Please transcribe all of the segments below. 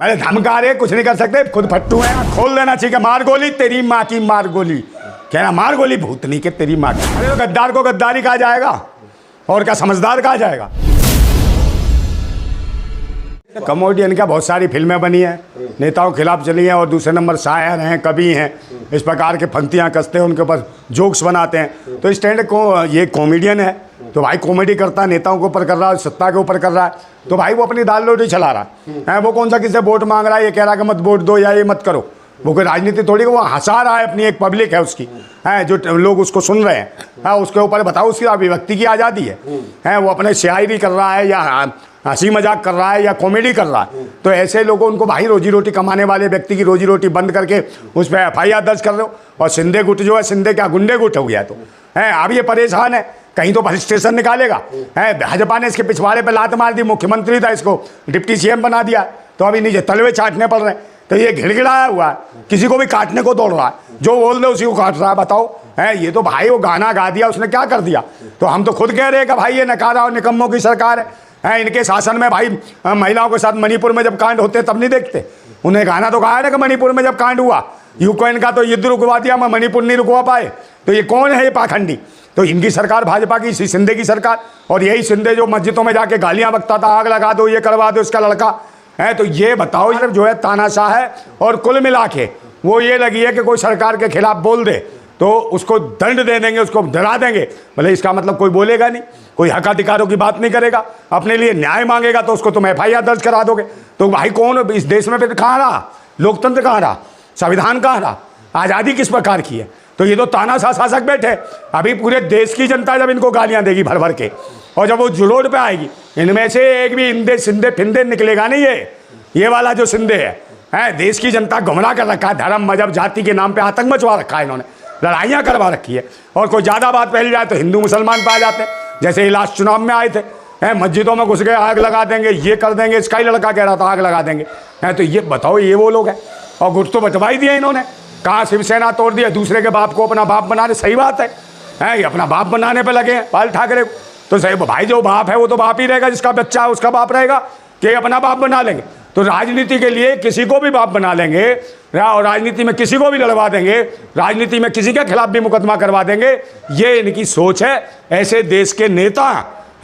मैंने धमका रहे, कुछ नहीं कर सकते, खुद फट्टू हैं। खोल देना चाहिए, मार गोली, तेरी माँ की मार गोली, कहना मार गोली भूतनी के तेरी माँ की। अरे तो गद्दार को गद्दारी कहा जाएगा और क्या समझदार कहा जाएगा। कॉमेडियन क्या बहुत सारी फिल्में बनी हैं, नेताओं के खिलाफ चली हैं और दूसरे नंबर शायर हैं, कवि हैं, इस प्रकार के पंक्तियां कसते हैं, उनके ऊपर जोक्स बनाते हैं। तो स्टैंड को ये कॉमेडियन है तो भाई कॉमेडी करता है, नेताओं के ऊपर कर रहा है, सत्ता के ऊपर कर रहा है, तो भाई वो अपनी दाल रोटी चला रहा है। वो कौन सा किसी वोट मांग रहा है, ये कह रहा है कि मत वोट दो या ये मत करो। वो कोई राजनीति थोड़ी, वो हंसा रहा है, अपनी एक पब्लिक है उसकी, है जो लोग उसको सुन रहे हैं, उसके ऊपर बताओ उसकी अभिव्यक्ति की आज़ादी है। वो अपने शायरी कर रहा है या हंसी मजाक कर रहा है या कॉमेडी कर रहा है, तो ऐसे लोगों उनको भाई रोजी रोटी कमाने वाले व्यक्ति की रोजी रोटी बंद करके उस पर FIR दर्ज कर रहे हो। और सिंधे गुट जो है, सिंधे क्या गुंडे गुट हो गया तो है, अब ये परेशान है, कहीं तो पुलिस स्टेशन निकालेगा। है भाजपा ने इसके पिछवाड़े पे लात मार दी, मुख्यमंत्री था, इसको डिप्टी CM बना दिया, तो अभी नीचे तलवे चाटने पड़ रहे हैं। तो ये घिड़घिड़ाया हुआ है, किसी को भी काटने को दौड़ रहा है, जो बोल दे उसी को काट रहा है। बताओ है, ये तो भाई वो गाना गा दिया, उसने क्या कर दिया। तो हम तो खुद कह रहे हैं कि भाई ये नकारा और निकम्मों की सरकार है। इनके शासन में भाई महिलाओं के साथ मणिपुर में जब कांड होते तब नहीं देखते, उन्हें गाना तो गाया ना कि मणिपुर में जब कांड हुआ, यूक्रेन का तो युद्ध रुकवा दिया, मैं मणिपुर नहीं रुकवा पाए। तो ये कौन है, ये पाखंडी। तो इनकी सरकार भाजपा की, शिंदे की सरकार। और यही शिंदे जो मस्जिदों में जाके गालियां बकता था, आग लगा दो, ये करवा दो, इसका लड़का है। तो ये बताओ, सिर्फ जो है तानाशाह है। और कुल मिला के वो ये लगी है कि कोई सरकार के खिलाफ बोल दे तो उसको दंड दे देंगे, उसको डरा देंगे। भले इसका मतलब कोई बोलेगा नहीं, कोई हक अधिकारों की बात नहीं करेगा, अपने लिए न्याय मांगेगा तो उसको तुम FIR दर्ज करा दोगे। तो भाई कौन इस देश में फिर कहाँ रहा, लोकतंत्र कहाँ रहा, संविधान कहाँ रहा, आज़ादी किस प्रकार की है। तो ये तो तानाशाह शासक बैठे। अभी पूरे देश की जनता जब इनको गालियां देगी भर भर के, और जब वो रोड पे आएगी, इनमें से एक भी इंदे सिंधे फिंदे निकलेगा नहीं। ये वाला जो सिंधे है, देश की जनता गुमराह कर रखा है, धर्म मजहब जाति के नाम पे आतंक मचवा रखा है इन्होंने, लड़ाइयाँ करवा रखी है। और कोई ज़्यादा बात फैल जाए तो हिंदू मुसलमान पाए जाते हैं। जैसे लास्ट चुनाव में आए थे, मस्जिदों में घुस गए, आग लगा देंगे, ये कर देंगे, इसका ही लड़का कह रहा था आग लगा देंगे। तो ये बताओ, ये वो लोग हैं। और गुट तो बंटवा ही दिया इन्होंने, कहाँ शिवसेना तोड़ दिया, दूसरे के बाप को अपना बाप बनाने। सही बात है, ये अपना बाप बनाने पे लगे हैं बाल ठाकरे। तो सही भाई, जो बाप है वो तो बाप ही रहेगा, जिसका बच्चा है उसका बाप रहेगा, कि अपना बाप बना लेंगे। तो राजनीति के लिए किसी को भी बाप बना लेंगे, और राजनीति में किसी को भी लड़वा देंगे, राजनीति में किसी के खिलाफ भी मुकदमा करवा देंगे। ये इनकी सोच है। ऐसे देश के नेता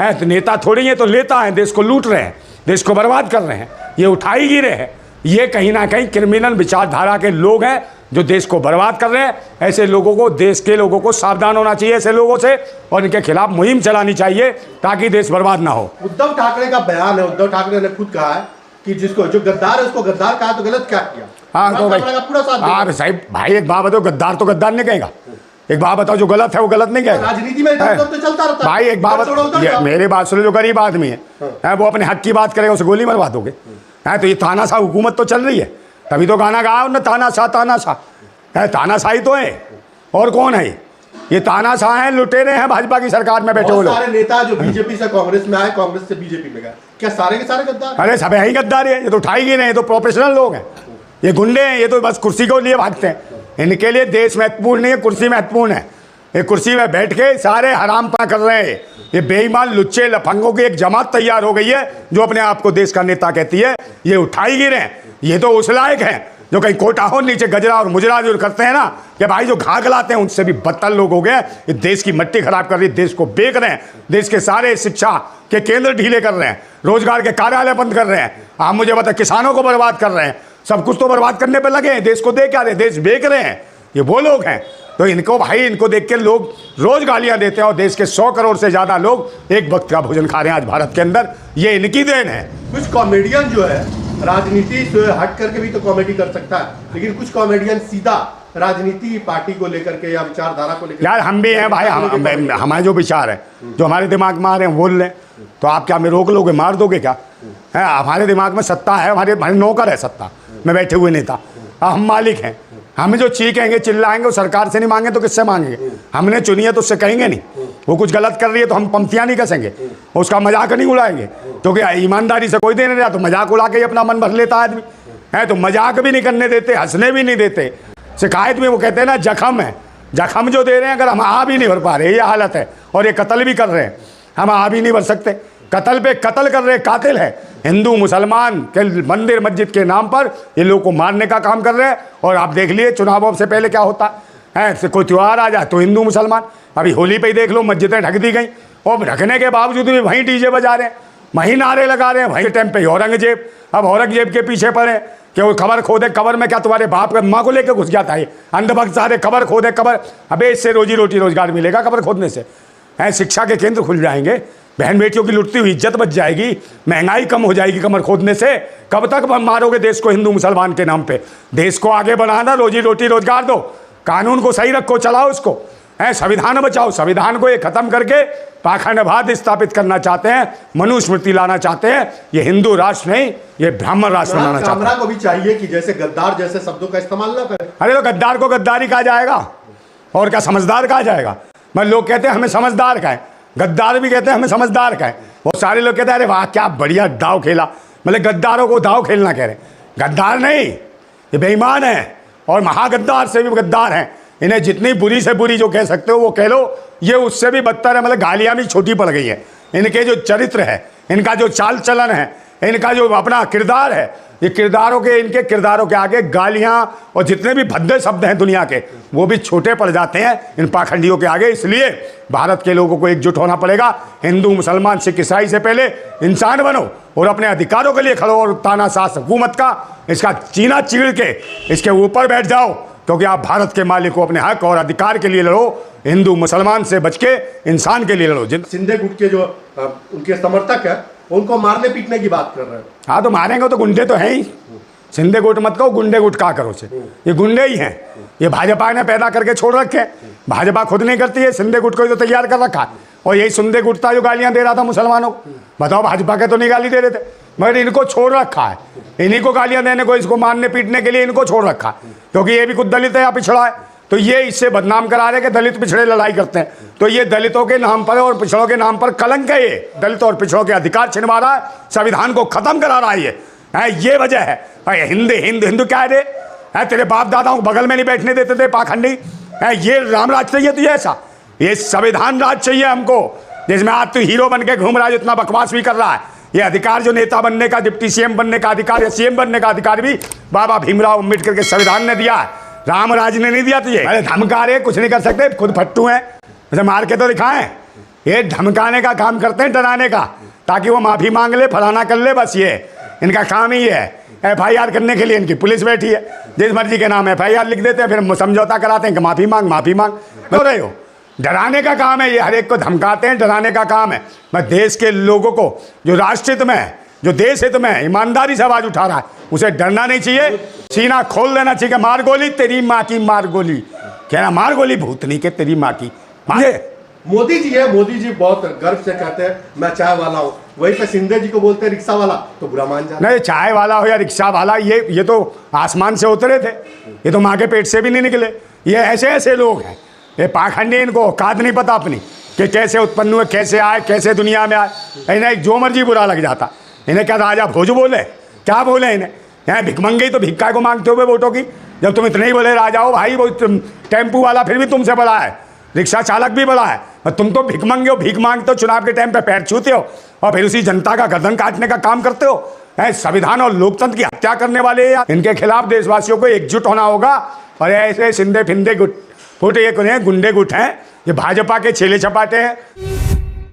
हैं, तो नेता थोड़ी हैं, तो लेता है, देश को लूट रहे हैं, देश को बर्बाद कर रहे हैं, ये उठाई गिरे हैं। ये कहीं ना कहीं क्रिमिनल विचारधारा के लोग हैं जो देश को बर्बाद कर रहे हैं। ऐसे लोगों को, देश के लोगों को सावधान होना चाहिए ऐसे लोगों से, और इनके खिलाफ मुहिम चलानी चाहिए ताकि देश बर्बाद ना हो। उद्धव ठाकरे का बयान है, उद्धव ठाकरे ने खुद कहा है कि जिसको जो गद्दार है उसको गद्दार कहा तो गलत क्या किया। हाँ तो भाई, हाँ साहब भाई, एक बात बताओ, गद्दार तो गद्दार नहीं कहेगा। एक बात बताओ, जो गलत है वो गलत नहीं कहेगा। राजनीति में तो चलता रहता है भाई। एक बात मेरी बात सुनो, जो गरीब आदमी है वो अपने हक की बात करेगा, उसे गोली मरवा दोगे। तो ये तानाशाह हुकूमत तो चल रही है, तभी तो गाना गाया उन्होंने, तानाशाह तानाशाह है। तानाशाही तो है, और कौन है ये तानाशाह हैं, लुटेरे हैं भाजपा की सरकार में बैठे हुए लोग। सारे नेता जो बीजेपी से कांग्रेस में आए, कांग्रेस से बीजेपी में गए, क्या सारे के सारे गद्दार? अरे सब यही गद्दार है, ये तो उठाई गए, ये तो प्रोफेशनल लोग हैं, ये गुंडे हैं, ये तो बस कुर्सी को लिए भागते हैं। इनके लिए देश महत्वपूर्ण नहीं है, कुर्सी महत्वपूर्ण है। ये कुर्सी में बैठ के सारे हरामपना कर रहे हैं। ये बेईमान लुच्चे लफंगों की एक जमात तैयार हो गई है, जो अपने आप को देश का नेता कहती है। ये उठाई गिरे हैं, ये तो उस लायक हैं जो कहीं कोटा हो, नीचे गजरा और मुजरा जो करते हैं ना, कि भाई जो घाघ लाते हैं, उनसे भी बदतर लोग हो गए। ये देश की मट्टी खराब कर रही है, देश को बेच रहे हैं, देश के सारे शिक्षा के केंद्र ढीले कर रहे हैं, रोजगार के कार्यालय बंद कर रहे हैं। आप मुझे बता, किसानों को बर्बाद कर रहे हैं, सब कुछ तो बर्बाद करने पर लगे हैं। देश को दे क्या रहे, देश बेच रहे हैं, ये वो लोग हैं। तो इनको भाई, इनको देख के लोग रोज गालियां देते हैं, और देश के 100 करोड़ से ज्यादा लोग एक वक्त का भोजन खा रहे हैं आज भारत के अंदर। ये इनकी देन है। कुछ कॉमेडियन जो है राजनीति से हट करके भी तो कॉमेडी कर सकता है, लेकिन कुछ कॉमेडियन सीधा राजनीति पार्टी को लेकर के या विचारधारा को लेकर। यार हम भी हैं भाई, हमारे जो विचार है, जो हमारे दिमाग में आ रहे हैं बोल रहे हैं, तो आप क्या हमें रोक लोगे, मार दोगे क्या? है हमारे दिमाग में सत्ता है, हमारे नौकर है सत्ता में बैठे हुए नेता, हम मालिक हैं। हमें जो चीखेंगे चिल्लाएंगे वो सरकार से नहीं मांगे तो किससे मांगेंगे? हमने चुनी है तो उससे कहेंगे नहीं। वो कुछ गलत कर रही है तो हम पंक्तियां नहीं कसेंगे, उसका मजाक नहीं उड़ाएंगे, क्योंकि ईमानदारी से कोई दे नहीं रहा तो मजाक उड़ा के ही अपना मन भर लेता आदमी है। तो मजाक भी नहीं करने देते, हंसने भी नहीं देते। शिकायत में वो कहते हैं ना, जख्म है, जख्म जो दे रहे हैं, अगर हम आ भी नहीं भर पा रहे, ये हालत है। और ये कत्ल भी कर रहे हैं, हम आ भी नहीं भर सकते। कत्ल पे कत्ल कर रहे कातिल है। हिंदू मुसलमान के मंदिर मस्जिद के नाम पर ये लोग को मारने का काम कर रहे हैं। और आप देख लिए चुनावों से पहले क्या होता है, कोई त्यौहार आ जाए तो हिंदू मुसलमान, अभी होली पे ही देख लो मस्जिदें ढक दी गई, और ढकने के बावजूद भी वहीं डीजे बजा रहे हैं, वहीं नारे लगा रहे हैं, वहीं टाइम पे औरंगजेब। अब औरंगजेब के पीछे पड़े कि वो कबर खोदे, कबर में क्या तुम्हारे बाप का माँ को लेकर घुस गया था ये अंधभक्त सारे, कबर खोदे कबर। अबे इससे रोजी रोटी रोजगार मिलेगा कबर खोदने से? शिक्षा के केंद्र खुल जाएंगे, बहन बेटियों की लुटती हुई इज्जत बच जाएगी, महंगाई कम हो जाएगी कमर खोदने से। कब तक मारोगे देश को हिंदू मुसलमान के नाम पे? देश को आगे बढ़ाना, रोजी रोटी रोजगार दो, कानून को सही रखो, चलाओ इसको, संविधान बचाओ। संविधान को ये खत्म करके पाखंडवाद स्थापित करना चाहते हैं, मनुस्मृति लाना चाहते हैं। ये हिंदू राष्ट्र नहीं, ये ब्राह्मण राष्ट्र बनाना चाहते हैं। कामरा को भी चाहिए कि जैसे गद्दार जैसे शब्दों का इस्तेमाल ना करें। अरे तो गद्दार को गद्दारी कहा जाएगा, और क्या समझदार कहा जाएगा? मैं लोग कहते हैं हमें समझदार का है, गद्दार भी कहते हैं हमें समझदार का है। बहुत सारे लोग कहते हैं अरे वाह क्या बढ़िया दाव खेला, मतलब गद्दारों को दाव खेलना कह रहे हैं। गद्दार नहीं, ये बेईमान है, और महागद्दार से भी गद्दार हैं। इन्हें जितनी बुरी से बुरी जो कह सकते हो वो कह लो, ये उससे भी बदतर है, मतलब गालियाँ भी छोटी पड़ गई है। इनके जो चरित्र है, इनका जो चाल चलन है, इनका जो अपना किरदार है, ये किरदारों के, इनके किरदारों के आगे गालियाँ और जितने भी भद्दे शब्द हैं दुनिया के, वो भी छोटे पड़ जाते हैं इन पाखंडियों के आगे। इसलिए भारत के लोगों को एकजुट होना पड़ेगा। हिंदू मुसलमान सिख ईसाई से पहले इंसान बनो और अपने अधिकारों के लिए खड़ो, और तानाशाह हुकूमत का इसका चीना चीड़ के इसके ऊपर बैठ जाओ, क्योंकि आप भारत के मालिक को, अपने हक और अधिकार के लिए लड़ो। हिंदू मुसलमान से बच के इंसान के लिए लड़ो। सिंधे गुट के जो उनके समर्थक है उनको मारने पीटने की बात कर रहे हैं। हाँ तो मारेंगे तो गुंडे तो हैं ही, सिंधे गुट मत कहो, गुंडे गुट का करो से, ये गुंडे ही हैं। ये भाजपा ने पैदा करके छोड़ रखे, भाजपा खुद नहीं करती है, सिंधे गुट को तो तैयार कर रखा। और यही सिंधे गुट था जो गालियां दे रहा था मुसलमानों को। बताओ भाजपा के तो नहीं गाली दे रहे थे, मगर इनको छोड़ रखा है, इन्हीं को गालियां देने को, इसको मारने पीटने के लिए इनको छोड़ रखा, क्योंकि ये भी खुद दलित है या पिछड़ा है। तो ये इससे बदनाम करा रहे कि दलित पिछड़े लड़ाई करते हैं। तो ये दलितों के नाम पर और पिछड़ों के नाम पर कलंक है। ये दलित और पिछड़ों के अधिकार छिनवा रहा है, संविधान को खत्म करा रहा है। ये वजह है। हिंदू हिंदू हिंदू क्या है? तेरे बाप दादाओं को बगल में नहीं बैठने देते थे पाखंडी। ये रामराज चाहिए तुझे ऐसा? ये संविधान राज चाहिए हमको, जिसमें आज तू हीरो बन के घूम रहा है, इतना बकवास भी कर रहा है। ये अधिकार जो नेता बनने का, डिप्टी सीएम बनने का अधिकार या सीएम बनने का अधिकार भी बाबा भीमराव अम्बेडकर के संविधान ने दिया है, रामराज ने नहीं दिया तुझे। अरे धमका रहे, कुछ नहीं कर सकते, खुद फट्टू हैं, जैसे मार के तो दिखाएं। ये धमकाने का काम करते हैं, डराने का, ताकि वो माफ़ी मांग ले, फलाना कर ले, बस ये इनका काम ही है। FIR करने के लिए इनकी पुलिस बैठी है, जिस मर्जी के नाम FIR लिख देते हैं, फिर समझौता कराते हैं कि माफ़ी मांग बोल रहे हो। डराने का काम है ये, हर एक को धमकाते हैं, डराने का काम है। मैं देश के लोगों को, जो राष्ट्रहित में है, जो देश हित में ईमानदारी से आवाज उठा रहा है, उसे डरना नहीं चाहिए, सीना खोल देना चाहिए। मार गोली तेरी माँ की, मार गोली, कहना मार गोली भूतनी के तेरी माँ की। मोदी जी है, मोदी जी बहुत गर्व से कहते हैं मैं चाय वाला हूँ, वहीं पे सिंधे जी को बोलते हैं रिक्शा वाला, तो बुरा मान जाते। नहीं, चाय वाला हो या रिक्शा वाला, ये तो आसमान से उतरे थे, ये तो माँ के पेट से भी नहीं निकले। ये ऐसे ऐसे लोग हैं, ये पाखंडी, इनको औकात नहीं पता अपनी कि कैसे उत्पन्न हुए, कैसे आए, कैसे दुनिया में आए। इन्हें जो मर्जी बुरा लग जाता। इन्हें क्या राजा भोज बोले, क्या बोले इन्हें? यहाँ भिकमंगे तो भिक्का को मांगते हुए वोटों की, जब तुम इतने ही बोले राजा हो भाई। वो टेम्पू वाला फिर भी तुमसे बड़ा है, रिक्शा चालक भी बड़ा है, और तुम तो भिकमंगे हो, भीख मांगते हो, चुनाव के टाइम पे पैर छूते हो, और फिर उसी जनता का गर्दन काटने का काम करते हो। संविधान और लोकतंत्र की हत्या करने वाले इनके खिलाफ देशवासियों को एकजुट होना होगा। और ऐसे सिंधे फिंदे गुट ये गुंडे गुट हैं, ये भाजपा के छेले छपाटे हैं।